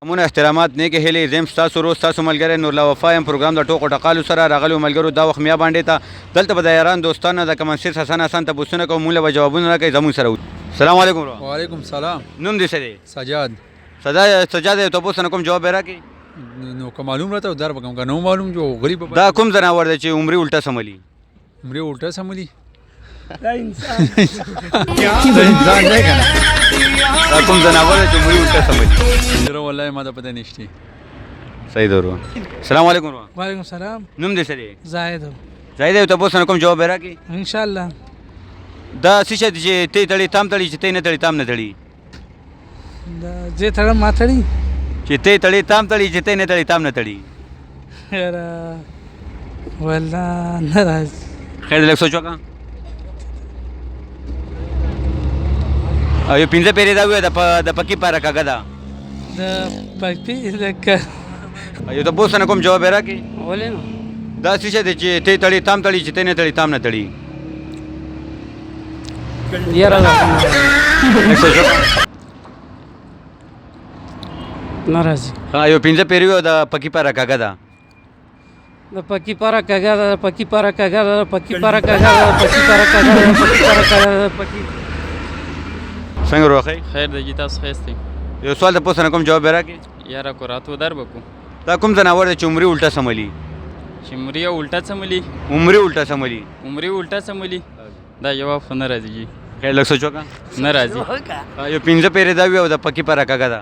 مونه احترامات نیک هلي زم تاسو روز تاسو ملګری نور لا وفایم پروګرام د ټوکو ټقالو سره راغلو ملګرو دا وخت میا باندې ته دلته به د یاران دوستانو د کمنسیر حسن ته پوښتنه کوم موږ به جوابونه راکړي زموږ سره السلام علیکم وعلیکم السلام نوم دې څه دی سجاد ته پوښتنه کوم جواب راکړي نو که معلوم راته در بکم که نو معلوم جو غریب دا کوم ځناور دی چې عمرې الټه سملی عمرې الټه سملی دا انسان انسان دی که نه دا کوم ځناور دی چې عمرې الټه سملی زره والله ما ته پته نشته صحیح درو السلام علیکم وعلیکم السلام نوم دې څه دی زاهد ته پوښتنه کوم جواب راکړي ان شاء الله دا څه شی دی چې ته تړي تام تړي چې ته نه تړي تام نه تړي دا زه تړم ما تړي چې ته تړي تام تړي چې ته نه تړي تام نه تړي یاره والله نه راځي خیر لږ سوچ وکړه او یو پنځه پیرې دا ووایه د پکې پاره کاږه ده د پکې لکه یو ته پوښتنه کوم جواب یې راکړي ولې نو دا څه شی دی چې ته تړي تام تړي چې ته نه تړي تام نه تړي یاره لږ سوچ وکړه نه راځي یو پنځه پیرې ووایه د پکې پاره کاږه ده د پکې پاره کاږه ده پکې پاره کاږه ده پکې پاره کاږه ده پکې پاره کاږه ده پکې پاره کاږه ده پکې څنګه روخی خیر دی جی تاسو ښایسته یو سوال ته پوښتنه کوم جواب یې راکړي یاره کو راتو در بکو دا کوم ځناور دی چې عمرې الټه سملي چې مریا الټا سملی عمرې الټه سملي عمرې الټا سملی دا جواب خو نه راځي جی خیر لږ سوچ وکړه نه راځي یو پنځه پیرې دا ووایه د پکې پاره کاږه ده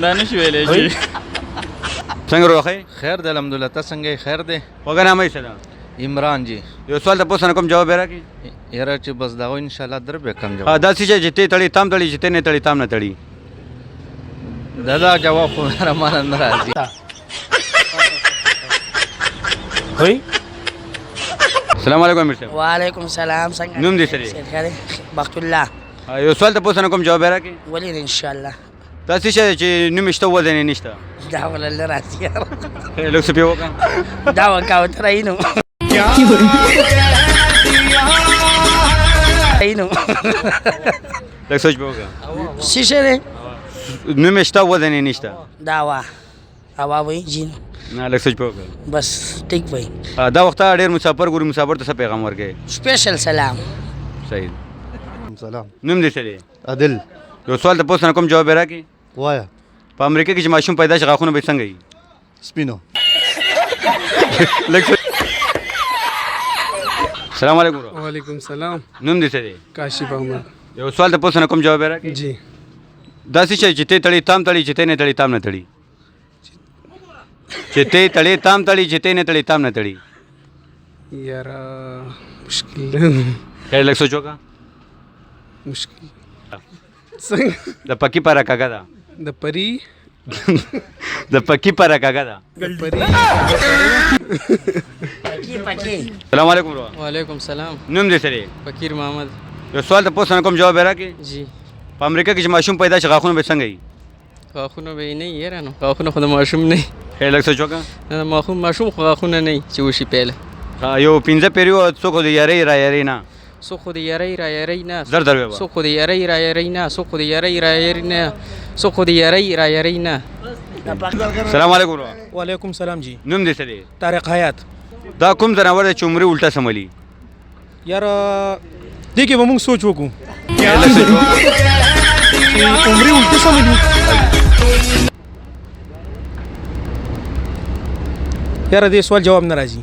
دا نشو ویلی جی څنګه روخی خیر دی الحمدلله ته څنګه یې خیر دی وګه نامه یې څه ده عمران جی یو سوال ته پوښتنه کوم جواب یې راکړي یاره چې بس دا ان شاء الله در به کم جواب دا څه شی چې ته تړي تام تړي چې ته نه تړي تام نه تړي دا جواب خو را مانه نه راځي السلام علیکم امیر صاحب وعلیکم السلام څنګه نوم دې څه دی خیر بخت الله یو سوال ته پوښتنه کوم جواب یې راکړي ولې ان شاء الله دا څه شی چې نوم یې شته وزن یې نشته دا ولله راځي لږ څه پې وکړه دا وکاوت راینو راینو لږ سوچ پې وکړه شیشه دی نوم یې شته وزن یې نشته دا وا هوا وای جین نه لږ سوچ پې وکړه بس ټیک وای دا وخت ډېر مسافر ګوري مسافر ته څه پیغام ورکوي سپیشل سلام صحیح سلام نوم دې څه دی عادل یو سوال ته پوښتنه کوم جواب یې راکړي وایا په امریکا کې چې ماشوم پیدا شي غاښونه به یې څنګه وي سپینو السلام علیکم وعلیکم السلام نوم دې څه دی کاشف احمد یو سوال ته پوښتنه کوم جواب یې راکړي جی دا څه شی چې ته تړي تام تړي چې ته نه تړي تام نه تړي چې ته تړي تام تړي چې ته نه تړي تام نه تړي یاره مشکل خیر لږ سوچ وکړه مشکل څنګه د پکې پاره کاږه ده د پری د پکې پاره کاږه ده د پری پکی السلام علیکم وعلیکم السلام نوم دې څه دی فقیر محمد یو سوال ته پوښتنه کوم جواب یې راکړي جی په امریکا کې چې ماشوم پیدا شي غاښونه به یې څنګه وي غاښونه به یې نه وي یاره نو غاښونه خو د ماشوم نه وي خیر لږ سوچ وکړه نه د ماشوم خو غاښونه نه وي چې وشي پیله یو پنځه پیرې ووایه څوک خو د یارۍ را یارۍ نه څوک خو د یارۍ را یارۍ نه زر در ویوه څوک خو د یارۍ را یارۍ نه څوک خو د یارۍ را یارۍ نه څوک خو د یارۍ را یارۍ نه السلام علیکم وعلیکم السلام جی نوم دې څه دی طارق حیات دا کوم ځناور دی چې عمرې الټه سملي یاره دې کې به موږ سوچ وکړو خیر لږ سوچ وکړه چې عمرې الټه سملي یاره دې سوال جواب نه راځي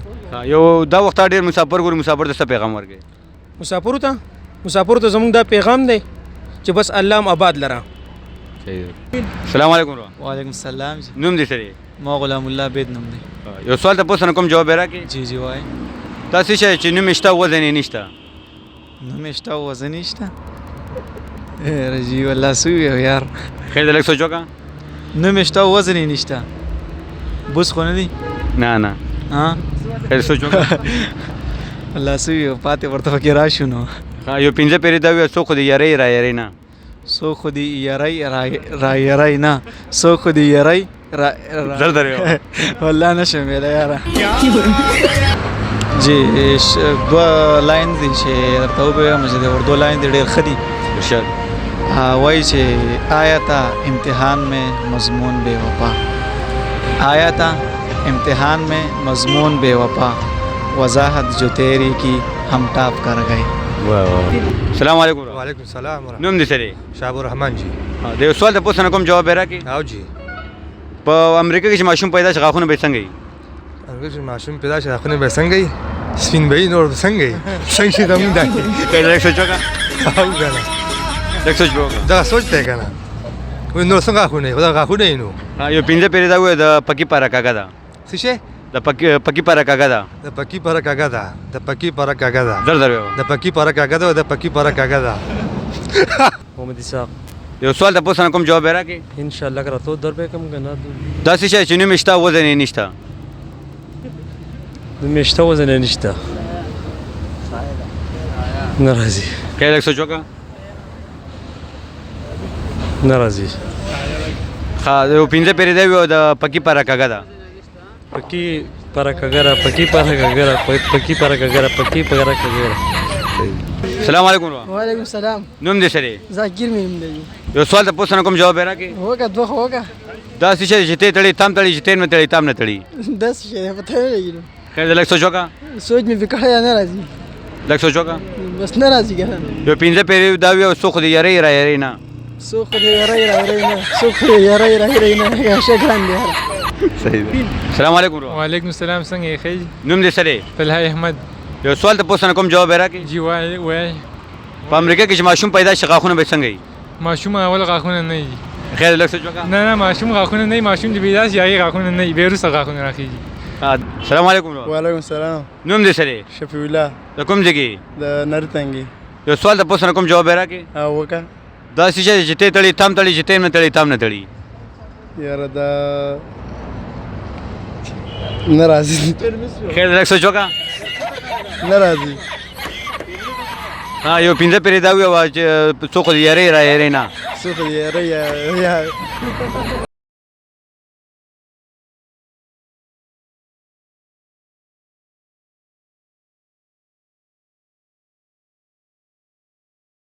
یو دا وخت ډېر مسافر ګوري مسافر ته څه پیغام ورکوي مسافرو ته زموږ دا پیغام دی چې بس الله م آباد لره السلام علیکم وعلیکم السلام جی نوم دې څه دی ما غلام الله بید نوم دی یو سوال ته پوښتنه کوم جواب یې راکړي جی جی وای دا څه شی چې نوم یې شته وزن یې نشته نوم یې شته وزن یې شته یاره جی والله څه ووایو یار خیر دی لږ سوچ وکړه نوم یې شته وزن یې نشته بوس خو نه دی نه نه ها خیر سوچ وکړه الله څه ووایو پاتې ورته پکې راشو نو یو پنځه پیرې دا ووایه څوک خو د یارۍ را یارۍ نه څوک خو د یارۍ را یارۍ نه څوک خو د یارۍ زر در ویوه والله نشم ویلی یاره جی دوه لاین دي چې درته وبویم چې د اردو لاین دي ډېر ښه دي ارشاد वही छे आया था इम्तिहान में मजमून बेवफा आया था इम्तिहान में मजमून बेवफा वजाहत जो तेरी की हम टाप कर गए سلام علیکم وعلیکم السلام ورحمۃ نوم دې سره شاه الرحمن جی د یو سوال ته پوښتنه کوم جواب یې راکړي او جی په امریکا کې چې ماشوم پیدا شي غاښونه به څنګه وي هغه چې ماشوم پیدا شي خونه به څنګه وي سپین به نور څنګه وي څنګه چې دمو دای کله څه چوکا او غلا څه چوکا دا سوچته کنه و نو څنګه خونه خدا غاښونه نو یو پنځه پیری دا و د پکی پارا کاګه دا څه شي د پکی پارا کاګه دا د پکی پر کاګه دا د پکی پر کاګه دا در در د پکی پر کاګه دا د پکی پر کاګه دا محمد اسحاق یو سوال ته پوښتنه کوم جواب یې راکړي ان شاء الله کرا تو در به کم کنه داسې شی چې نوم شته وزن یې نشته د مشته وزن نشته ناراضي کله څه چوکا ناراضي یو پنځه پیری دا و د پکی پارا کاګه دا پکی para cagar پکی para cagar پکی para cagar پکی para cagar السلام علیکم وعلیکم السلام نوم دې سره ذاکر مې نوم دی یو سوال ته پوښتنه کوم جواب یې راکړي هوګه دوه هوګه داسې شی چې ته تړي تام تړي چې تیر مې تړي تام نه تړي داس شي پته نه لګیږي کله لږ څه چوکا سوچ مې وکړه نه راځي لږ څه چوکا بس نه راځي کنه یو پنځه پیری دا و سو خو دې یاري را یاري نه سو خو دې یاري نه سو خو دې یاري نه یا شکران دی صحیح دی السلام علیکم وعلیکم السلام څنګه یې خی نوم دې سره فلحای احمد یو سوال ته پوښتنه کوم جواب یې راکړي جی وای په امریکا کې چې ماشوم پیدا شي غاښونه به څنګه وي ماشوم اول غاښونه نه وي خیر لږ څه چوکا نه ماشوم غاښونه نه وي ماشوم چې پیدا شي هغه غاښونه نه وي بیا وروسته غاښونه راخیږي السلام علیکم وعلیکم السلام نوم دې سره شفیع الله د کوم ځای کې د نرتنګي یو سوال ته پوښتنه کوم جواب یې راکړي او وکا داسې شی چې ته تړي تام تړي چې تیر مې تړي تام نه تړي یار دا ناراضي خیر لږ څه چوکا ناراضي یو پنځه پیری دا و چې څو خو دې یاري را یاري نه سو خو دې یاري یا